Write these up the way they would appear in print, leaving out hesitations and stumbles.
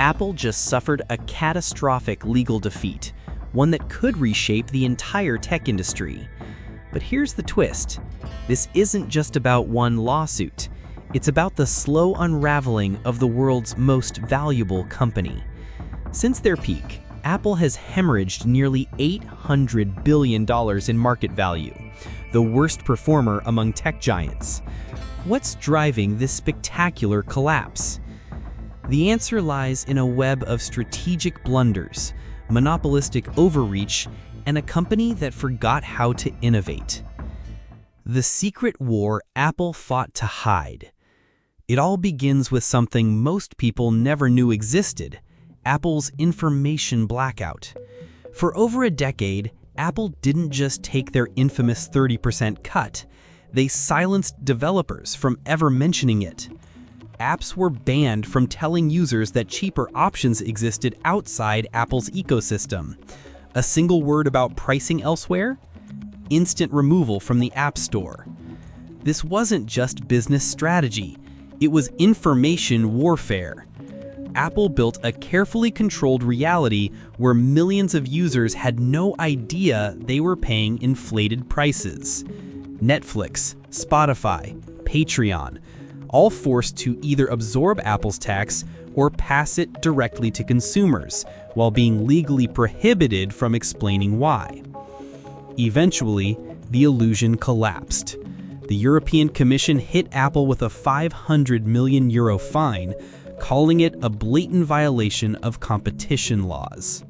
Apple just suffered a catastrophic legal defeat, one that could reshape the entire tech industry. But here's the twist. This isn't just about one lawsuit. It's about the slow unraveling of the world's most valuable company. Since their peak, Apple has hemorrhaged nearly $800 billion in market value, the worst performer among tech giants. What's driving this spectacular collapse? The answer lies in a web of strategic blunders, monopolistic overreach, and a company that forgot how to innovate. The secret war Apple fought to hide. It all begins with something most people never knew existed: Apple's information blackout. For over a decade, Apple didn't just take their infamous 30% cut. They silenced developers from ever mentioning it. Apps were banned from telling users that cheaper options existed outside Apple's ecosystem. A single word about pricing elsewhere? Instant removal from the App Store. This wasn't just business strategy. It was information warfare. Apple built a carefully controlled reality where millions of users had no idea they were paying inflated prices. Netflix, Spotify, Patreon, all forced to either absorb Apple's tax or pass it directly to consumers, while being legally prohibited from explaining why. Eventually, the illusion collapsed. The European Commission hit Apple with a €500 million fine, calling it a blatant violation of competition laws.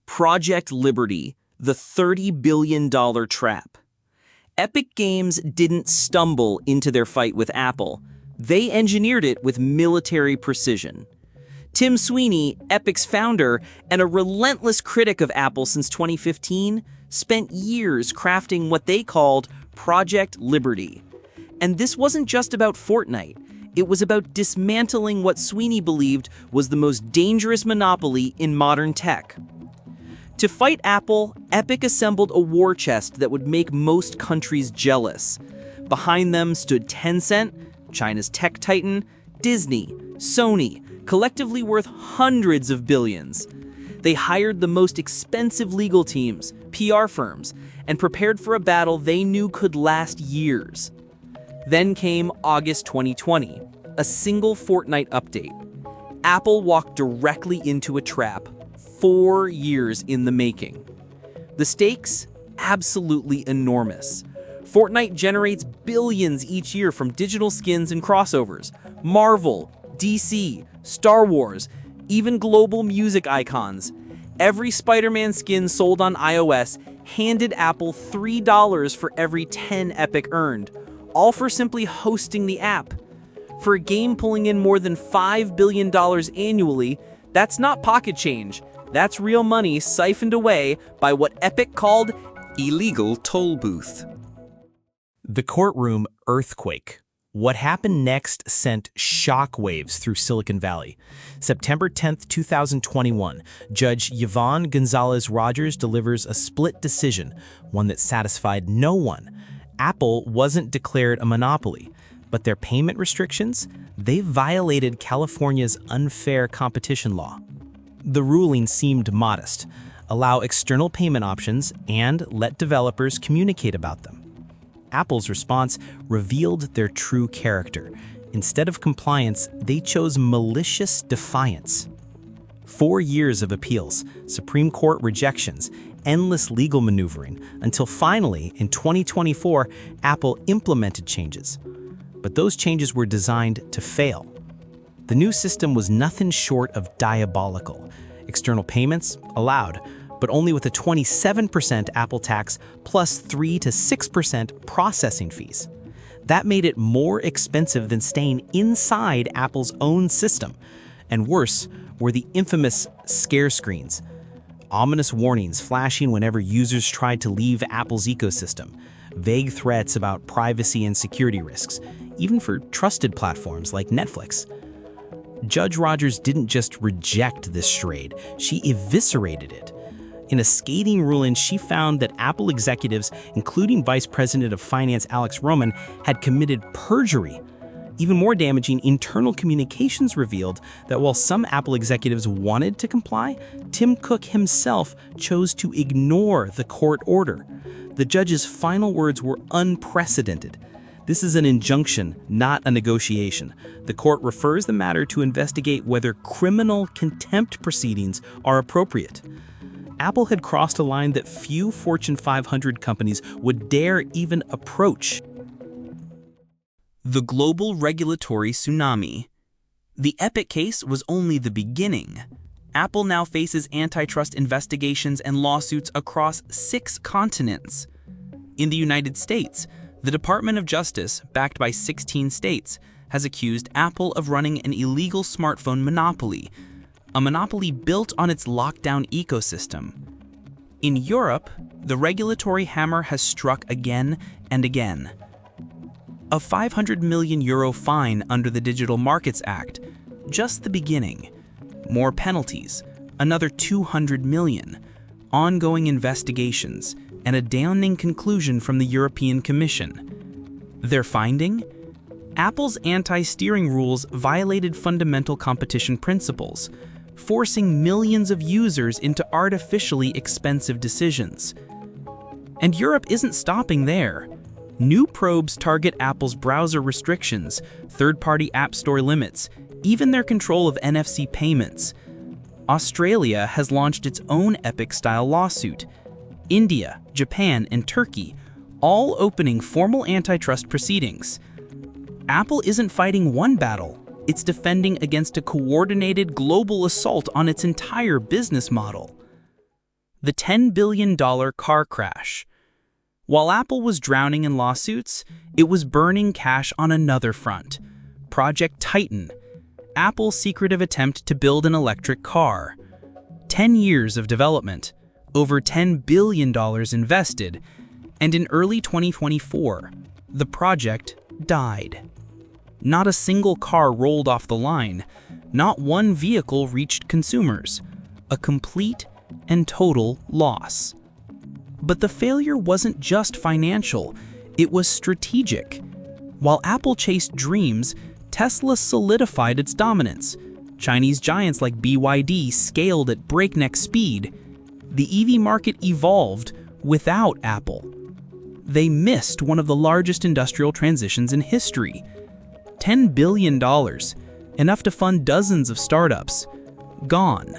Project Liberty, the $30 billion trap. Epic Games didn't stumble into their fight with Apple. They engineered it with military precision. Tim Sweeney, Epic's founder and a relentless critic of Apple since 2015, spent years crafting what they called Project Liberty. And this wasn't just about Fortnite. It was about dismantling what Sweeney believed was the most dangerous monopoly in modern tech. To fight Apple, Epic assembled a war chest that would make most countries jealous. Behind them stood Tencent, China's tech titan, Disney, Sony, collectively worth hundreds of billions. They hired the most expensive legal teams, PR firms, and prepared for a battle they knew could last years. Then came August 2020, a single Fortnite update. Apple walked directly into a trap, 4 years in the making. The stakes? Absolutely enormous. Fortnite generates billions each year from digital skins and crossovers. Marvel, DC, Star Wars, even global music icons. Every Spider-Man skin sold on iOS handed Apple $3 for every 10 Epic earned, all for simply hosting the app. For a game pulling in more than $5 billion annually, that's not pocket change. That's real money siphoned away by what Epic called illegal toll booth. The Courtroom Earthquake. What happened next sent shockwaves through Silicon Valley. September 10, 2021, Judge Yvonne Gonzalez-Rogers delivers a split decision, one that satisfied no one. Apple wasn't declared a monopoly, but their payment restrictions, they violated California's unfair competition law. The ruling seemed modest: allow external payment options and let developers communicate about them. Apple's response revealed their true character. Instead of compliance, they chose malicious defiance. 4 years of appeals, Supreme Court rejections, endless legal maneuvering, until finally, in 2024, Apple implemented changes. But those changes were designed to fail. The new system was nothing short of diabolical. External payments allowed, but only with a 27% Apple tax plus 3 to 6% processing fees. That made it more expensive than staying inside Apple's own system. And worse were the infamous scare screens, ominous warnings flashing whenever users tried to leave Apple's ecosystem, vague threats about privacy and security risks, even for trusted platforms like Netflix. Judge Rogers didn't just reject this charade, she eviscerated it. In a scathing ruling, she found that Apple executives, including Vice President of Finance Alex Roman, had committed perjury. Even more damaging, internal communications revealed that while some Apple executives wanted to comply, Tim Cook himself chose to ignore the court order. The judge's final words were unprecedented. This is an injunction, not a negotiation. The court refers the matter to investigate whether criminal contempt proceedings are appropriate. Apple had crossed a line that few Fortune 500 companies would dare even approach. The global regulatory tsunami. The Epic case was only the beginning. Apple now faces antitrust investigations and lawsuits across 6 continents. In the United States, the Department of Justice, backed by 16 states, has accused Apple of running an illegal smartphone monopoly, a monopoly built on its lockdown ecosystem. In Europe, the regulatory hammer has struck again and again. A €500 million fine under the Digital Markets Act, just the beginning. More penalties, another $200 million, ongoing investigations, and a damning conclusion from the European Commission. Their finding? Apple's anti-steering rules violated fundamental competition principles, forcing millions of users into artificially expensive decisions. And Europe isn't stopping there. New probes target Apple's browser restrictions, third-party app store limits, even their control of NFC payments. Australia has launched its own Epic-style lawsuit. India, Japan, and Turkey, all opening formal antitrust proceedings. Apple isn't fighting one battle, it's defending against a coordinated global assault on its entire business model. The $10 billion car crash. While Apple was drowning in lawsuits, it was burning cash on another front. Project Titan, Apple's secretive attempt to build an electric car. 10 years of development, over $10 billion invested, and in early 2024, the project died. Not a single car rolled off the line, not one vehicle reached consumers. A complete and total loss. But the failure wasn't just financial, it was strategic. While Apple chased dreams, Tesla solidified its dominance. Chinese giants like BYD scaled at breakneck speed. The EV market evolved without Apple. They missed one of the largest industrial transitions in history. $10 billion, enough to fund dozens of startups, gone.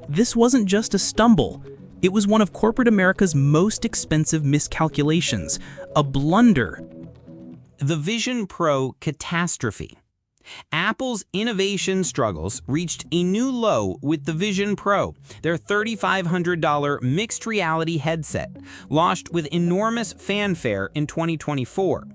This wasn't just a stumble. It was one of corporate America's most expensive miscalculations, a blunder. The Vision Pro Catastrophe. Apple's innovation struggles reached a new low with the Vision Pro, their $3,500 mixed reality headset, launched with enormous fanfare in 2024.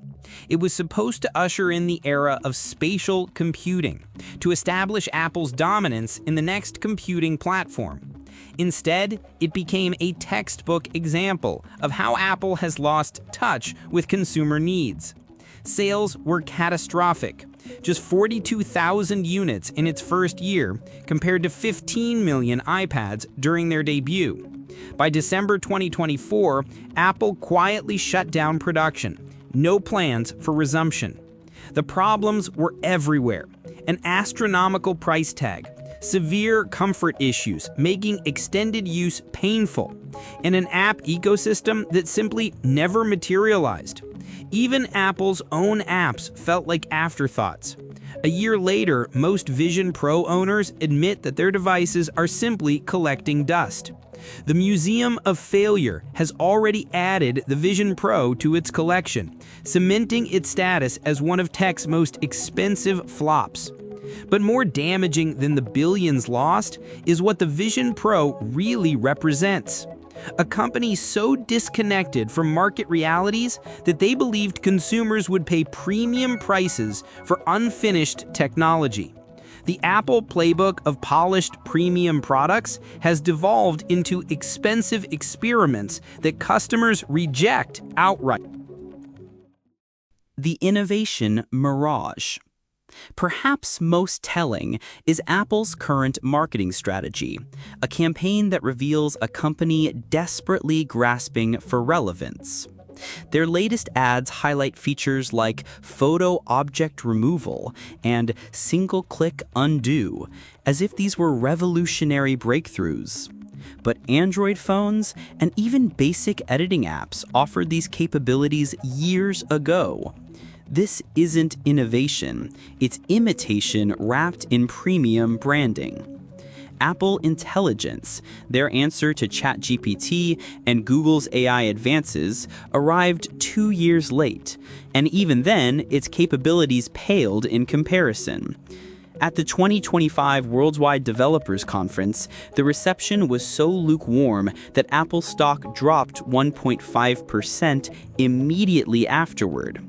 It was supposed to usher in the era of spatial computing, to establish Apple's dominance in the next computing platform. Instead, it became a textbook example of how Apple has lost touch with consumer needs. Sales were catastrophic, just 42,000 units in its first year compared to 15 million iPads during their debut. By December 2024, Apple quietly shut down production, no plans for resumption. The problems were everywhere: an astronomical price tag, severe comfort issues making extended use painful, and an app ecosystem that simply never materialized. Even Apple's own apps felt like afterthoughts. A year later, most Vision Pro owners admit that their devices are simply collecting dust. The Museum of Failure has already added the Vision Pro to its collection, cementing its status as one of tech's most expensive flops. But more damaging than the billions lost is what the Vision Pro really represents. A company so disconnected from market realities that they believed consumers would pay premium prices for unfinished technology. The Apple playbook of polished premium products has devolved into expensive experiments that customers reject outright. The innovation Mirage. Perhaps most telling is Apple's current marketing strategy, a campaign that reveals a company desperately grasping for relevance. Their latest ads highlight features like photo object removal and single-click undo, as if these were revolutionary breakthroughs. But Android phones and even basic editing apps offered these capabilities years ago. This isn't innovation, it's imitation wrapped in premium branding. Apple Intelligence, their answer to ChatGPT and Google's AI advances, arrived 2 years late, and even then, its capabilities paled in comparison. At the 2025 Worldwide Developers Conference, the reception was so lukewarm that Apple stock dropped 1.5% immediately afterward.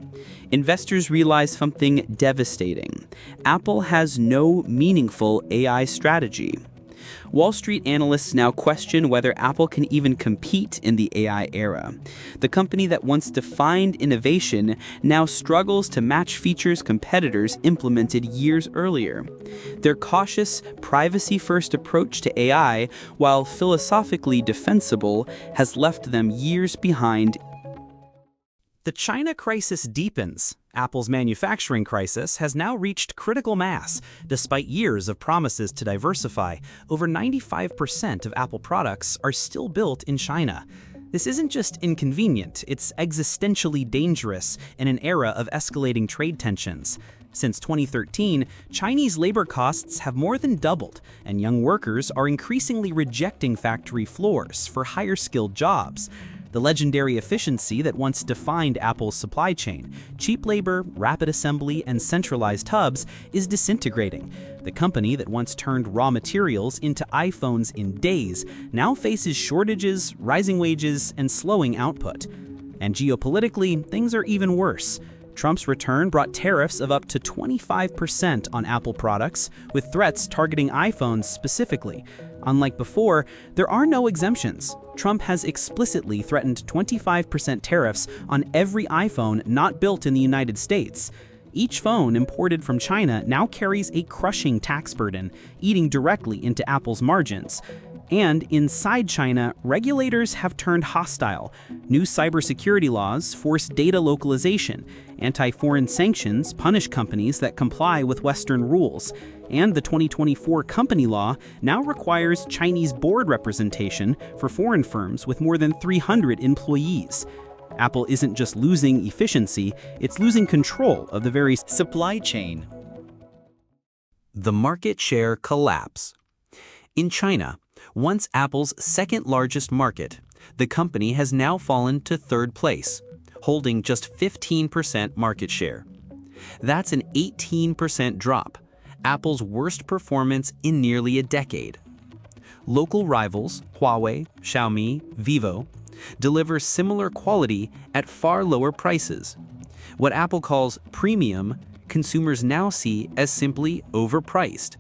Investors realized something devastating. Apple has no meaningful AI strategy. Wall Street analysts now question whether Apple can even compete in the AI era. The company that once defined innovation now struggles to match features competitors implemented years earlier. Their cautious, privacy-first approach to AI, while philosophically defensible, has left them years behind. The China crisis deepens. Apple's manufacturing crisis has now reached critical mass. Despite years of promises to diversify, over 95% of Apple products are still built in China. This isn't just inconvenient, it's existentially dangerous in an era of escalating trade tensions. Since 2013, Chinese labor costs have more than doubled, and young workers are increasingly rejecting factory floors for higher-skilled jobs. The legendary efficiency that once defined Apple's supply chain, cheap labor, rapid assembly, and centralized hubs, is disintegrating. The company that once turned raw materials into iPhones in days now faces shortages, rising wages, and slowing output. And geopolitically, things are even worse. Trump's return brought tariffs of up to 25% on Apple products, with threats targeting iPhones specifically. Unlike before, there are no exemptions. Trump has explicitly threatened 25% tariffs on every iPhone not built in the United States. Each phone imported from China now carries a crushing tax burden, eating directly into Apple's margins. And inside China, regulators have turned hostile. New cybersecurity laws force data localization. Anti-foreign sanctions punish companies that comply with Western rules. And the 2024 company law now requires Chinese board representation for foreign firms with more than 300 employees. Apple isn't just losing efficiency, it's losing control of the very supply chain. The market share collapse. In China, once Apple's second-largest market, the company has now fallen to third place, holding just 15% market share. That's an 18% drop, Apple's worst performance in nearly a decade. Local rivals, Huawei, Xiaomi, Vivo, deliver similar quality at far lower prices. What Apple calls premium, consumers now see as simply overpriced.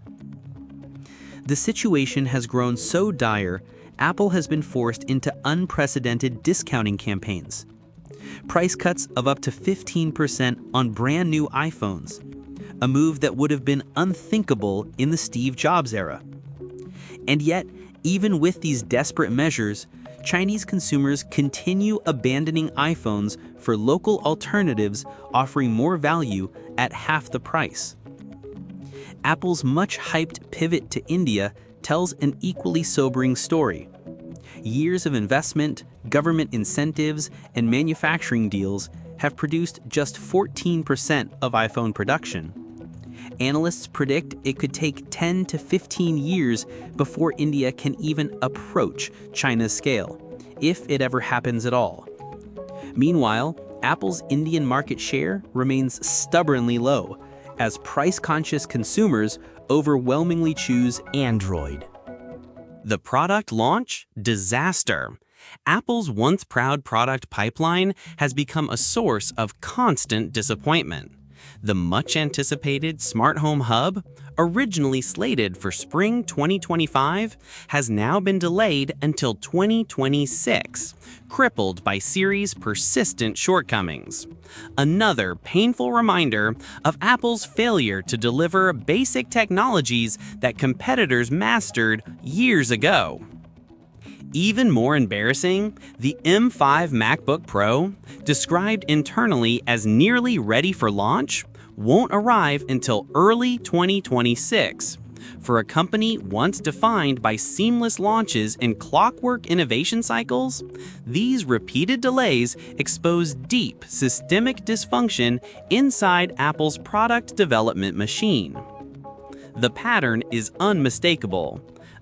The situation has grown so dire, Apple has been forced into unprecedented discounting campaigns. Price cuts of up to 15% on brand new iPhones, a move that would have been unthinkable in the Steve Jobs era. And yet, even with these desperate measures, Chinese consumers continue abandoning iPhones for local alternatives offering more value at half the price. Apple's much-hyped pivot to India tells an equally sobering story. Years of investment, government incentives, and manufacturing deals have produced just 14% of iPhone production. Analysts predict it could take 10 to 15 years before India can even approach China's scale, if it ever happens at all. Meanwhile, Apple's Indian market share remains stubbornly low, as price-conscious consumers overwhelmingly choose Android. The product launch? Disaster. Apple's once proud product pipeline has become a source of constant disappointment. The much-anticipated Smart Home Hub, originally slated for spring 2025, has now been delayed until 2026, crippled by Siri's persistent shortcomings. Another painful reminder of Apple's failure to deliver basic technologies that competitors mastered years ago. Even more embarrassing, the M5 MacBook Pro, described internally as nearly ready for launch, won't arrive until early 2026. For a company once defined by seamless launches and clockwork innovation cycles, these repeated delays expose deep systemic dysfunction inside Apple's product development machine. The pattern is unmistakable.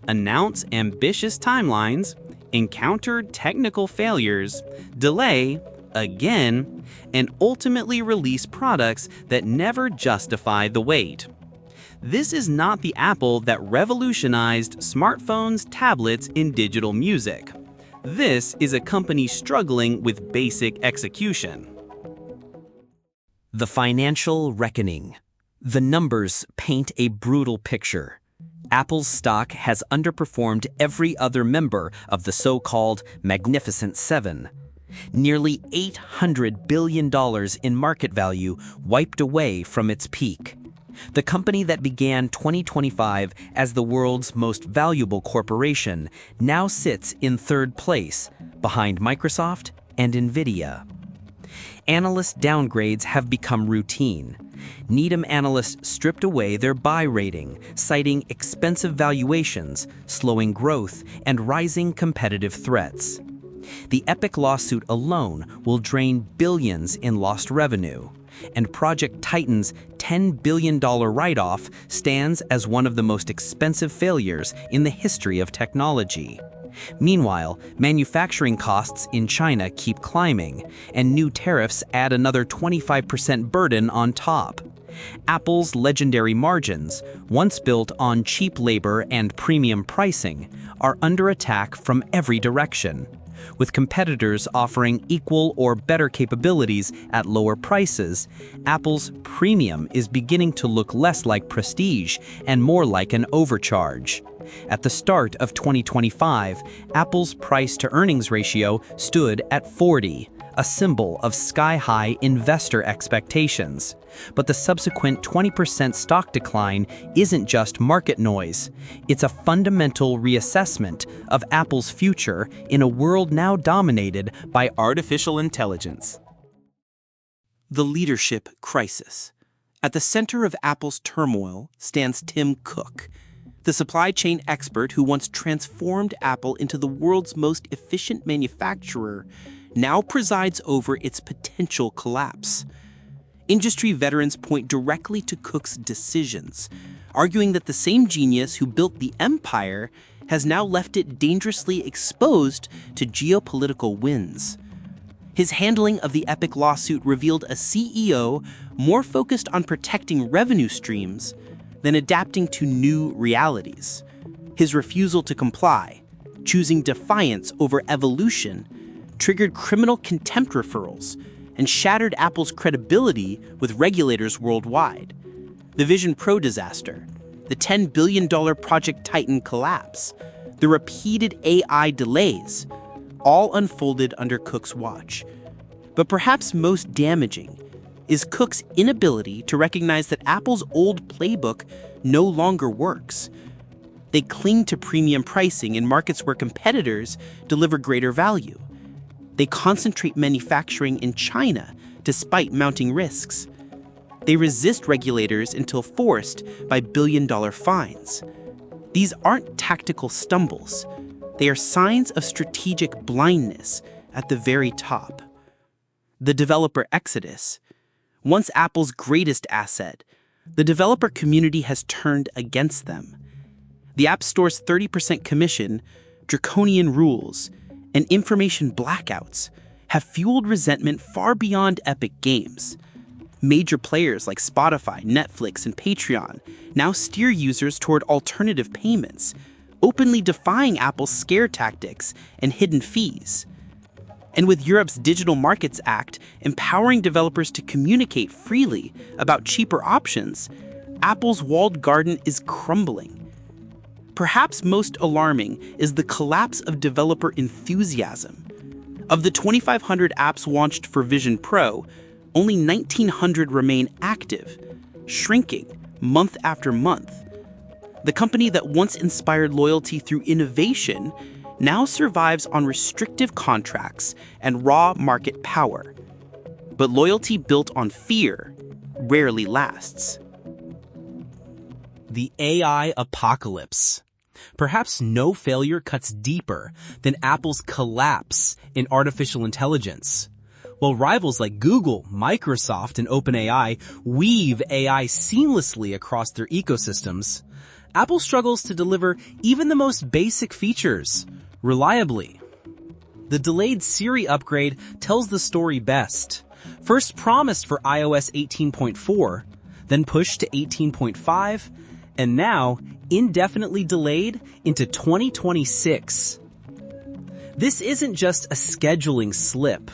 Announce ambitious timelines, encounter technical failures, delay, again, and ultimately release products that never justify the wait. This is not the Apple that revolutionized smartphones, tablets, and digital music. This is a company struggling with basic execution. The financial reckoning. The numbers paint a brutal picture. Apple's stock has underperformed every other member of the so-called Magnificent Seven. Nearly $800 billion in market value wiped away from its peak. The company that began 2025 as the world's most valuable corporation now sits in third place, behind Microsoft and Nvidia. Analyst downgrades have become routine. Needham analysts stripped away their buy rating, citing expensive valuations, slowing growth, and rising competitive threats. The Epic lawsuit alone will drain billions in lost revenue, and Project Titan's $10 billion write-off stands as one of the most expensive failures in the history of technology. Meanwhile, manufacturing costs in China keep climbing, and new tariffs add another 25% burden on top. Apple's legendary margins, once built on cheap labor and premium pricing, are under attack from every direction. With competitors offering equal or better capabilities at lower prices, Apple's premium is beginning to look less like prestige and more like an overcharge. At the start of 2025, Apple's price-to-earnings ratio stood at 40, a symbol of sky-high investor expectations. But the subsequent 20% stock decline isn't just market noise. It's a fundamental reassessment of Apple's future in a world now dominated by artificial intelligence. The leadership crisis. At the center of Apple's turmoil stands Tim Cook, the supply chain expert who once transformed Apple into the world's most efficient manufacturer, now presides over its potential collapse. Industry veterans point directly to Cook's decisions, arguing that the same genius who built the empire has now left it dangerously exposed to geopolitical winds. His handling of the Epic lawsuit revealed a CEO more focused on protecting revenue streams than adapting to new realities. His refusal to comply, choosing defiance over evolution, triggered criminal contempt referrals and shattered Apple's credibility with regulators worldwide. The Vision Pro disaster, the $10 billion Project Titan collapse, the repeated AI delays, all unfolded under Cook's watch. But perhaps most damaging is Cook's inability to recognize that Apple's old playbook no longer works. They cling to premium pricing in markets where competitors deliver greater value. They concentrate manufacturing in China despite mounting risks. They resist regulators until forced by billion-dollar fines. These aren't tactical stumbles. They are signs of strategic blindness at the very top. The developer exodus. Once Apple's greatest asset, the developer community has turned against them. The App Store's 30% commission, draconian rules, and information blackouts have fueled resentment far beyond Epic Games. Major players like Spotify, Netflix, and Patreon now steer users toward alternative payments, openly defying Apple's scare tactics and hidden fees. And with Europe's Digital Markets Act empowering developers to communicate freely about cheaper options, Apple's walled garden is crumbling. Perhaps most alarming is the collapse of developer enthusiasm. Of the 2,500 apps launched for Vision Pro, only 1,900 remain active, shrinking month after month. The company that once inspired loyalty through innovation now survives on restrictive contracts and raw market power. But loyalty built on fear rarely lasts. The AI apocalypse. Perhaps no failure cuts deeper than Apple's collapse in artificial intelligence. While rivals like Google, Microsoft, and OpenAI weave AI seamlessly across their ecosystems, Apple struggles to deliver even the most basic features reliably. The delayed Siri upgrade tells the story best. First promised for iOS 18.4, then pushed to 18.5, and now indefinitely delayed into 2026. This isn't just a scheduling slip.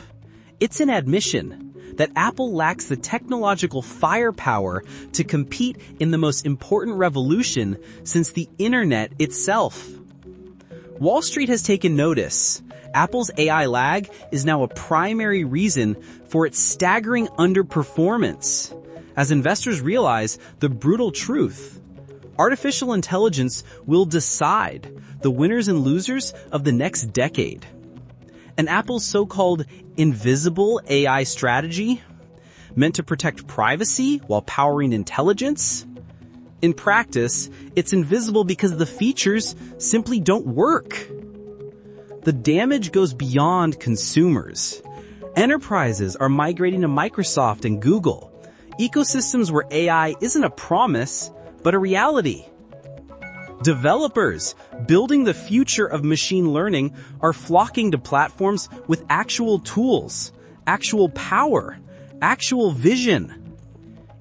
It's an admission that Apple lacks the technological firepower to compete in the most important revolution since the internet itself. Wall Street has taken notice. Apple's AI lag is now a primary reason for its staggering underperformance. As investors realize the brutal truth, artificial intelligence will decide the winners and losers of the next decade. And Apple's so-called invisible AI strategy, meant to protect privacy while powering intelligence, in practice, it's invisible because the features simply don't work. The damage goes beyond consumers. Enterprises are migrating to Microsoft and Google, ecosystems where AI isn't a promise, but a reality. Developers building the future of machine learning are flocking to platforms with actual tools, actual power, actual vision.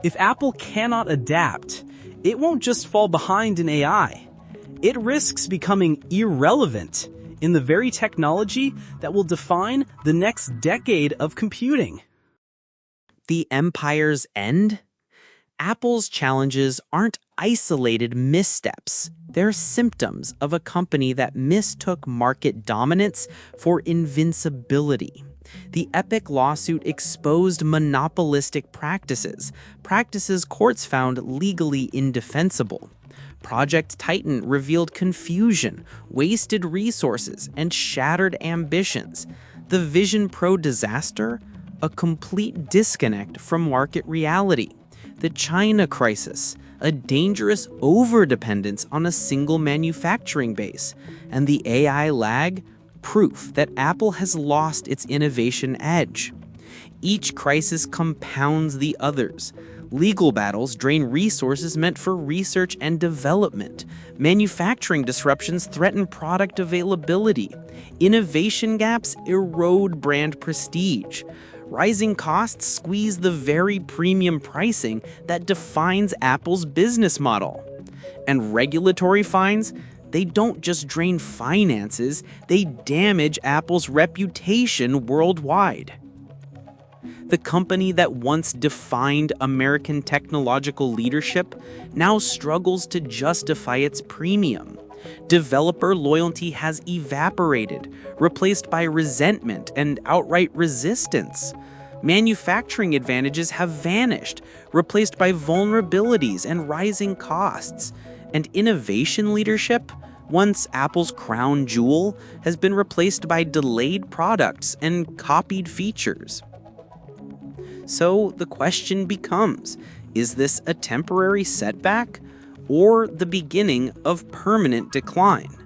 If Apple cannot adapt, it won't just fall behind in AI. It risks becoming irrelevant in the very technology that will define the next decade of computing. The empire's end? Apple's challenges aren't isolated missteps. They're symptoms of a company that mistook market dominance for invincibility. The Epic lawsuit exposed monopolistic practices courts found legally indefensible. Project Titan revealed confusion, wasted resources, and shattered ambitions. The Vision Pro disaster? A complete disconnect from market reality. The China crisis, a dangerous overdependence on a single manufacturing base. And the AI lag? Proof that Apple has lost its innovation edge. Each crisis compounds the others. Legal battles drain resources meant for research and development. Manufacturing disruptions threaten product availability. Innovation gaps erode brand prestige. Rising costs squeeze the very premium pricing that defines Apple's business model. And regulatory fines? They don't just drain finances, they damage Apple's reputation worldwide. The company that once defined American technological leadership now struggles to justify its premium. Developer loyalty has evaporated, replaced by resentment and outright resistance. Manufacturing advantages have vanished, replaced by vulnerabilities and rising costs. And innovation leadership, once Apple's crown jewel, has been replaced by delayed products and copied features. So the question becomes, is this a temporary setback or the beginning of permanent decline?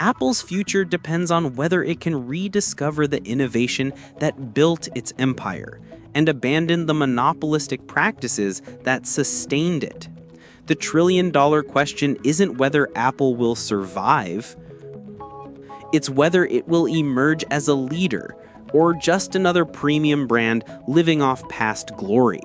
Apple's future depends on whether it can rediscover the innovation that built its empire and abandon the monopolistic practices that sustained it. The trillion-dollar question isn't whether Apple will survive. It's whether it will emerge as a leader or just another premium brand living off past glory.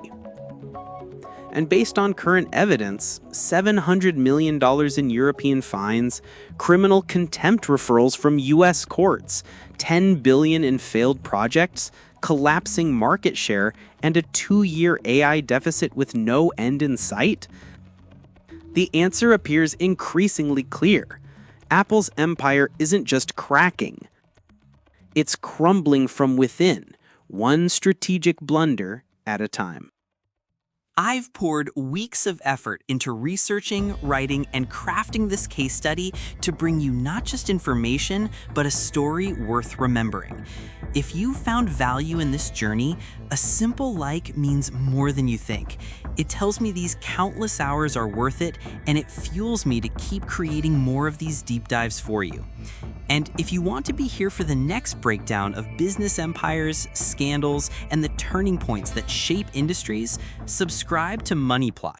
And based on current evidence, $700 million in European fines, criminal contempt referrals from US courts, $10 billion in failed projects, collapsing market share, and a 2-year AI deficit with no end in sight? The answer appears increasingly clear. Apple's empire isn't just cracking. It's crumbling from within, one strategic blunder at a time. I've poured weeks of effort into researching, writing, and crafting this case study to bring you not just information, but a story worth remembering. If you found value in this journey, a simple like means more than you think. It tells me these countless hours are worth it, and it fuels me to keep creating more of these deep dives for you. And if you want to be here for the next breakdown of business empires, scandals, and the turning points that shape industries, subscribe to Money Plot.